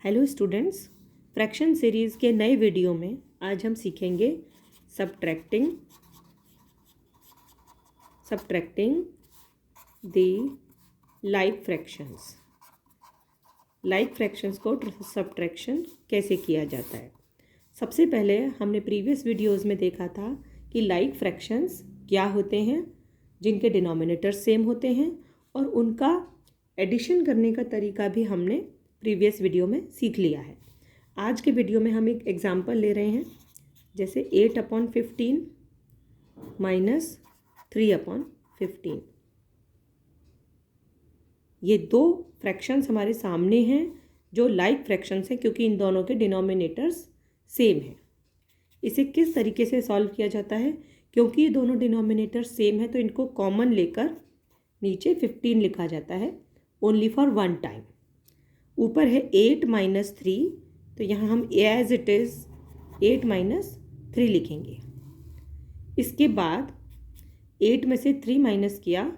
Hello students, fraction series के नए video में आज हम सीखेंगे subtracting the like fractions. Like fractions को सब्ट्रैक्शन कैसे किया जाता है। सबसे पहले हमने प्रीवियस वीडियोस में देखा था कि लाइक फ्रैक्शंस क्या होते हैं, जिनके डिनोमिनेटर सेम होते हैं, और उनका एडिशन करने का तरीका भी हमने प्रीवियस वीडियो में सीख लिया है। आज के वीडियो में हम एक एग्जांपल ले रहे हैं, जैसे 8/15 माइनस 3/15। ये दो फ्रैक्शंस हमारे सामने हैं जो लाइक फ्रैक्शंस हैं, क्योंकि इन दोनों के डिनोमिनेटर्स सेम हैं। इसे किस तरीके से सॉल्व किया जाता है, क्योंकि ये दोनों डिनोमिनेटर सेम है तो इनको कॉमन लेकर नीचे 15 लिखा जाता है, ओनली फॉर वन टाइम। ऊपर है 8 - 3, तो यहाँ हम एज इट इज़ 8 - 3 लिखेंगे। इसके बाद 8 में से 3 माइनस किया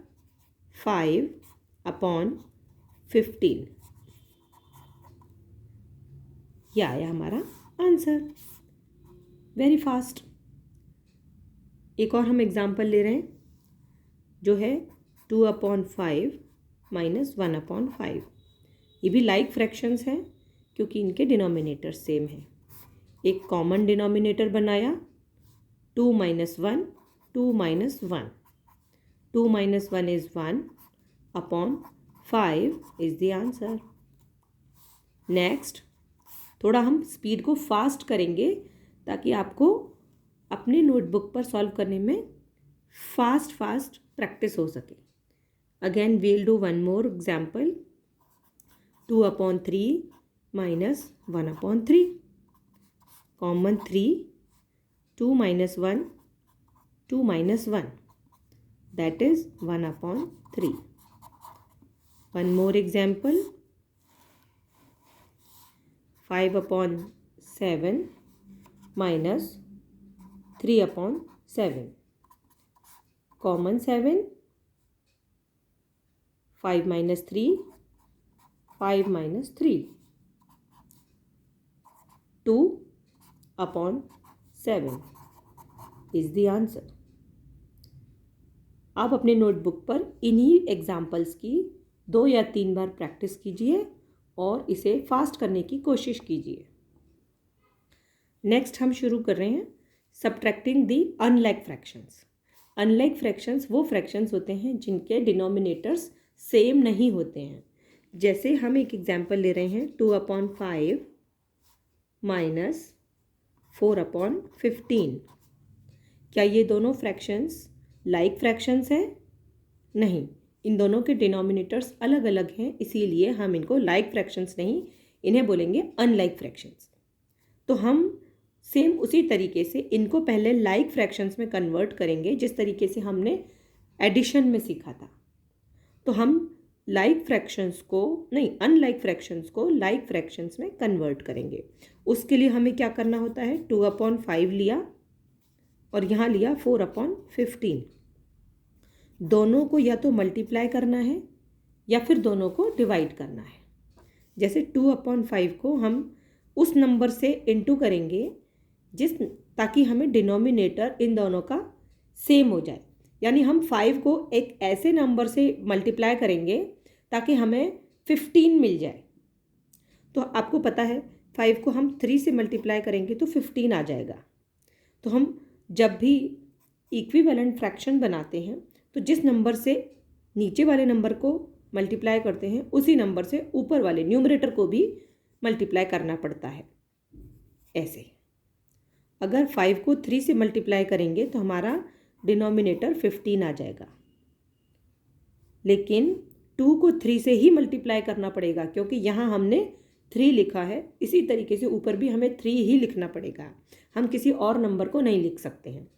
5/15। यह आया हमारा आंसर। Very fast. एक और हम एग्जाम्पल ले रहे हैं जो है 2/5 - 1/5। ये भी लाइक फ्रैक्शंस हैं क्योंकि इनके डिनोमिनेटर सेम हैं। एक कॉमन डिनोमिनेटर बनाया, 2 - 1, 2 - 1। 2 - 1 is 1/5 is the answer. Next, थोड़ा हम स्पीड को फास्ट करेंगे ताकि आपको अपने नोटबुक पर सॉल्व करने में फास्ट प्रैक्टिस हो सके। Again we'll do one more example. 2/3 - 1/3। Common 3, 2 - 1, 2 - 1, that is 1/3. One more example. 5/7 - 3/7. Common 7, 5 - 3, 5 - 3, 2/7 is the answer. आप अपने नोटबुक पर इन्हीं एग्जाम्पल्स की 2 या 3 बार प्रैक्टिस कीजिए और इसे फास्ट करने की कोशिश कीजिए। नेक्स्ट हम शुरू कर रहे हैं सब्ट्रैक्टिंग दी अनलाइक फ्रैक्शंस। अनलाइक फ्रैक्शंस वो फ्रैक्शंस होते हैं जिनके डिनोमिनेटर्स सेम नहीं होते हैं। जैसे हम एक एग्जाम्पल ले रहे हैं 2/5 - 4/15। क्या ये दोनों फ्रैक्शंस लाइक फ्रैक्शंस हैं? नहीं, इन दोनों के डिनोमिनेटर्स अलग अलग हैं, इसीलिए हम इनको लाइक फ्रैक्शंस नहीं, इन्हें बोलेंगे अनलाइक फ्रैक्शंस। तो हम सेम उसी तरीके से इनको पहले लाइक फ्रैक्शंस में कन्वर्ट करेंगे जिस तरीके से हमने एडिशन में सीखा था। तो हम अनलाइक फ्रैक्शंस को लाइक फ्रैक्शंस में कन्वर्ट करेंगे। उसके लिए हमें क्या करना होता है, 2/5 लिया और यहाँ लिया 4/15। दोनों को या तो मल्टीप्लाई करना है या फिर दोनों को डिवाइड करना है। जैसे 2/5 को हम उस नंबर से इंटू करेंगे ताकि हमें डिनोमिनेटर इन दोनों का सेम हो जाए। यानी हम 5 को एक ऐसे नंबर से मल्टीप्लाई करेंगे ताकि हमें 15 मिल जाए। तो आपको पता है 5 को हम 3 से मल्टीप्लाई करेंगे तो 15 आ जाएगा। तो हम जब भी इक्विवेलेंट फ्रैक्शन बनाते हैं तो जिस नंबर से नीचे वाले नंबर को मल्टीप्लाई करते हैं उसी नंबर से ऊपर वाले न्यूमरेटर को भी मल्टीप्लाई करना पड़ता है। ऐसे अगर 5 को 3 से मल्टीप्लाई करेंगे तो हमारा डिनोमिनेटर 15 आ जाएगा, लेकिन 2 को 3 से ही मल्टीप्लाई करना पड़ेगा क्योंकि यहाँ हमने 3 लिखा है। इसी तरीके से ऊपर भी हमें 3 ही लिखना पड़ेगा, हम किसी और नंबर को नहीं लिख सकते हैं।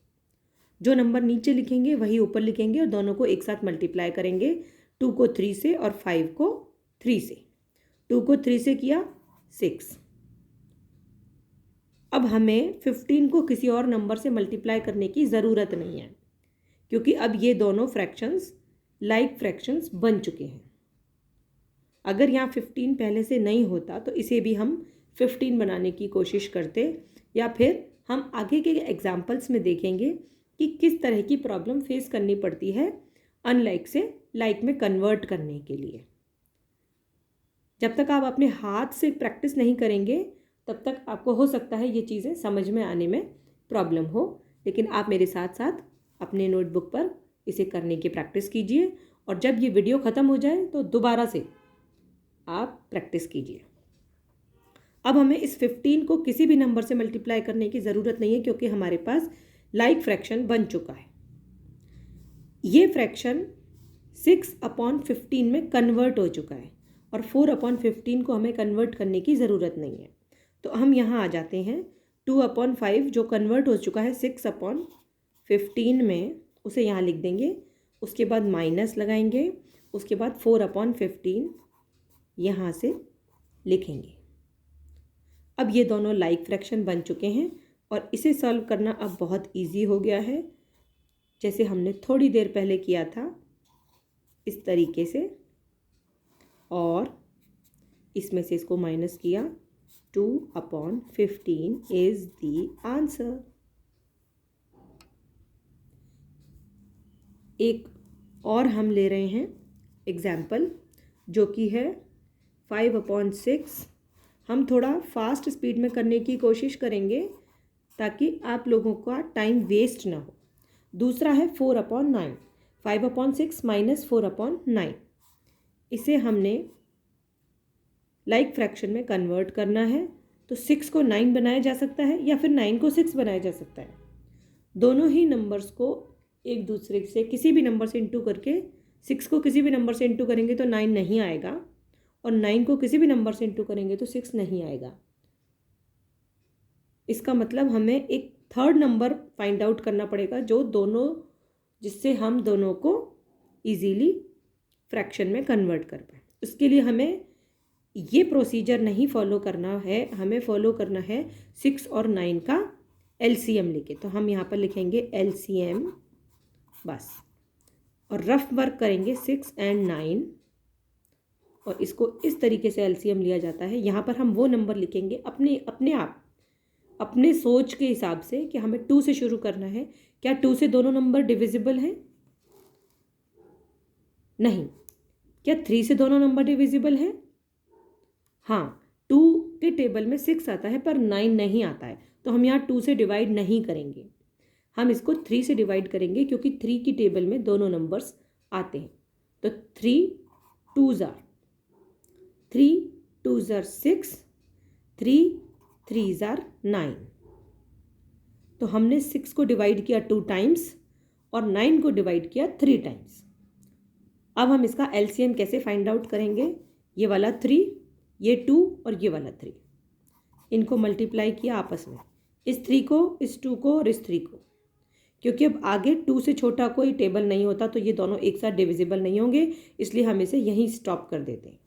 जो नंबर नीचे लिखेंगे वही ऊपर लिखेंगे और दोनों को एक साथ मल्टीप्लाई करेंगे, 2 को 3 से और 5 को 3 से। 2 को 3 से किया 6। अब हमें 15 को किसी और नंबर से मल्टीप्लाई करने की ज़रूरत नहीं है क्योंकि अब ये दोनों फ्रैक्शंस लाइक फ्रैक्शंस बन चुके हैं। अगर यहाँ 15 पहले से नहीं होता तो इसे भी हम 15 बनाने की कोशिश करते, या फिर हम आगे के एग्जाम्पल्स में देखेंगे कि किस तरह की प्रॉब्लम फेस करनी पड़ती है अनलाइक से लाइक में कन्वर्ट करने के लिए। जब तक आप अपने हाथ से प्रैक्टिस नहीं करेंगे तब तक आपको हो सकता है ये चीज़ें समझ में आने में प्रॉब्लम हो, लेकिन आप मेरे साथ साथ अपने नोटबुक पर इसे करने की प्रैक्टिस कीजिए, और जब ये वीडियो ख़त्म हो जाए तो दोबारा से आप प्रैक्टिस कीजिए। अब हमें इस 15 को किसी भी नंबर से मल्टीप्लाई करने की ज़रूरत नहीं है, क्योंकि हमारे पास लाइक फ्रैक्शन बन चुका है। ये फ्रैक्शन 6/15 में कन्वर्ट हो चुका है, और 4/15 को हमें कन्वर्ट करने की ज़रूरत नहीं है। तो हम यहाँ आ जाते हैं, 2/5 जो कन्वर्ट हो चुका है 6/15 में, उसे यहाँ लिख देंगे, उसके बाद माइनस लगाएंगे, उसके बाद 4/15 यहाँ से लिखेंगे। अब ये दोनों लाइक फ्रैक्शन बन चुके हैं, और इसे सॉल्व करना अब बहुत इजी हो गया है, जैसे हमने थोड़ी देर पहले किया था इस तरीके से, और इसमें से इसको माइनस किया, 2/15 इज द आंसर। एक और हम ले रहे हैं एग्जाम्पल, जो कि है 5/6। हम थोड़ा फास्ट स्पीड में करने की कोशिश करेंगे ताकि आप लोगों का टाइम वेस्ट ना हो। दूसरा है 4/9, 5/6 माइनस 4/9। इसे हमने लाइक फ्रैक्शन में कन्वर्ट करना है, तो 6 को 9 बनाया जा सकता है, या फिर 9 को 6 बनाया जा सकता है। दोनों ही नंबर्स को एक दूसरे से किसी भी नंबर से इंटू करके, 6 को किसी भी नंबर से इंटू करेंगे तो 9 नहीं आएगा, और 9 को किसी भी नंबर से इंटू करेंगे तो 6 नहीं आएगा। इसका मतलब हमें एक थर्ड नंबर फाइंड आउट करना पड़ेगा जिससे हम दोनों को इजीली फ्रैक्शन में कन्वर्ट कर पाए। उसके लिए हमें ये प्रोसीजर नहीं फॉलो करना है, हमें फॉलो करना है 6 और 9 का एलसीएम लेके। तो हम यहाँ पर लिखेंगे एलसीएम बस, और रफ वर्क करेंगे 6 और 9, और इसको इस तरीके से एलसीएम लिया जाता है। यहाँ पर हम वो नंबर लिखेंगे अपने आप, अपने सोच के हिसाब से, कि हमें 2 से शुरू करना है। क्या 2 से दोनों नंबर डिविजिबल हैं? नहीं। क्या 3 से दोनों नंबर डिविजिबल हैं? हाँ। 2 के टेबल में 6 आता है पर 9 नहीं आता है, तो हम यहाँ 2 से डिवाइड नहीं करेंगे, हम इसको 3 से डिवाइड करेंगे, क्योंकि 3 की टेबल में दोनों नंबर्स आते हैं। तो 3 2s are 6, 3 3s are 9। तो हमने 6 को डिवाइड किया 2 टाइम्स और 9 को डिवाइड किया 3 टाइम्स। अब हम इसका एलसीएम कैसे फाइंड आउट करेंगे? ये वाला 3, ये 2 और ये वाला 3, इनको मल्टीप्लाई किया आपस में, इस 3 को, इस 2 को और इस 3 को। क्योंकि अब आगे 2 से छोटा कोई टेबल नहीं होता, तो ये दोनों एक साथ डिविजिबल नहीं होंगे, इसलिए हम इसे यहीं स्टॉप कर देते हैं।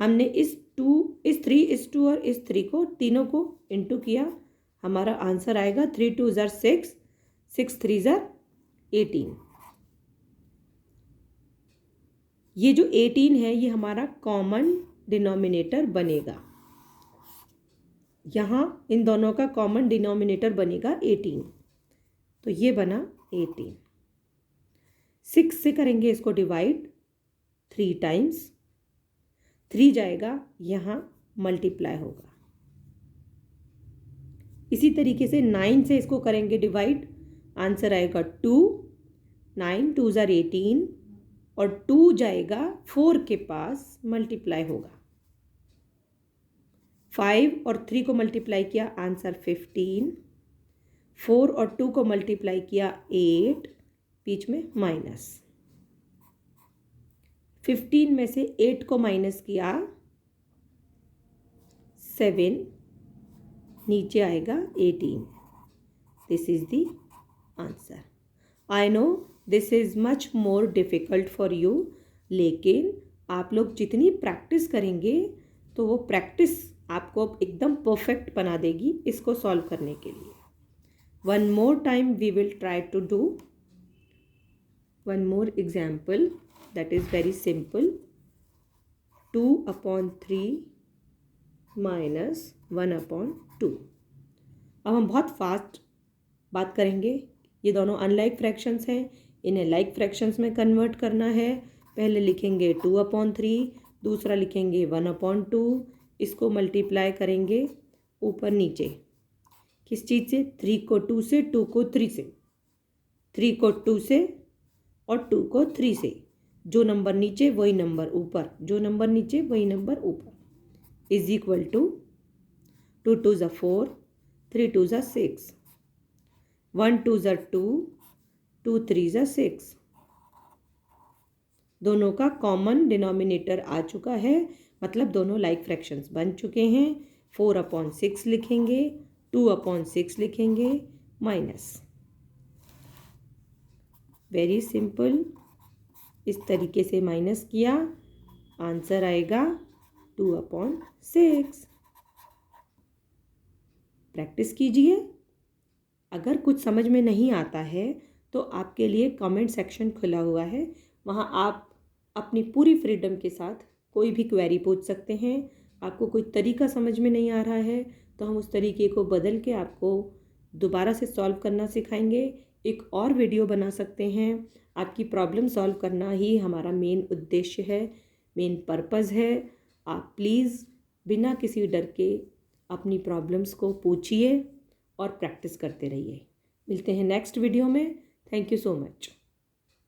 हमने इस 2, इस 3, इस 2 और इस 3 को, तीनों को इंटू किया, हमारा आंसर आएगा 3 2s are 6, 6 3s are 18। ये जो 18 है ये हमारा कॉमन डिनोमिनेटर बनेगा। यहाँ इन दोनों का कॉमन डिनोमिनेटर बनेगा 18, तो ये बना 18। 6 से करेंगे इसको डिवाइड 3 टाइम्स, 3 जाएगा यहाँ, मल्टीप्लाई होगा। इसी तरीके से 9 से इसको करेंगे डिवाइड, आंसर आएगा 2, 9 2s are 18, और 2 जाएगा 4 के पास, मल्टीप्लाई होगा। 5 और 3 को मल्टीप्लाई किया, आंसर 15। 4 और 2 को मल्टीप्लाई किया 8, बीच में माइनस। 15 में से 8 को माइनस किया 7, नीचे आएगा 18। This is the answer. I know this is much more difficult for you, लेकिन आप लोग जितनी प्रैक्टिस करेंगे तो वो प्रैक्टिस आपको एकदम परफेक्ट बना देगी इसको सॉल्व करने के लिए। One more time we will try to do one more example that is very simple. 2/3 minus 1/2। अब हम बहुत फास्ट बात करेंगे। ये दोनों अनलाइक फ्रैक्शंस हैं, इन्हें लाइक फ्रैक्शंस में कन्वर्ट करना है। पहले लिखेंगे 2/3, दूसरा लिखेंगे 1/2। इसको मल्टीप्लाई करेंगे ऊपर नीचे, किस चीज़ से? 3 को 2 से, 2 को 3 से, 3 को 2 से और 2 को 3 से। जो नंबर नीचे वही नंबर ऊपर, जो नंबर नीचे वही नंबर ऊपर। इज इक्वल टू 2 2 ज़ा 4, 3 2 ज़ा 6, 1 2 ज़ा 2, 2 3 ज़ा 6। दोनों का कॉमन डिनोमिनेटर आ चुका है, मतलब दोनों लाइक फ्रैक्शंस बन चुके हैं। 4/6 लिखेंगे, 2/6 लिखेंगे, माइनस। वेरी सिंपल, इस तरीके से माइनस किया, आंसर आएगा 2/6। प्रैक्टिस कीजिए। अगर कुछ समझ में नहीं आता है तो आपके लिए कमेंट सेक्शन खुला हुआ है, वहाँ आप अपनी पूरी फ्रीडम के साथ कोई भी क्वेरी पूछ सकते हैं। आपको कोई तरीका समझ में नहीं आ रहा है तो हम उस तरीके को बदल के आपको दोबारा से सॉल्व करना सिखाएंगे। एक और वीडियो बना सकते हैं। आपकी प्रॉब्लम सॉल्व करना ही हमारा मेन उद्देश्य है, मेन पर्पज़ है। आप प्लीज़ बिना किसी डर के अपनी प्रॉब्लम्स को पूछिए और प्रैक्टिस करते रहिए। मिलते हैं नेक्स्ट वीडियो में। Thank you so much.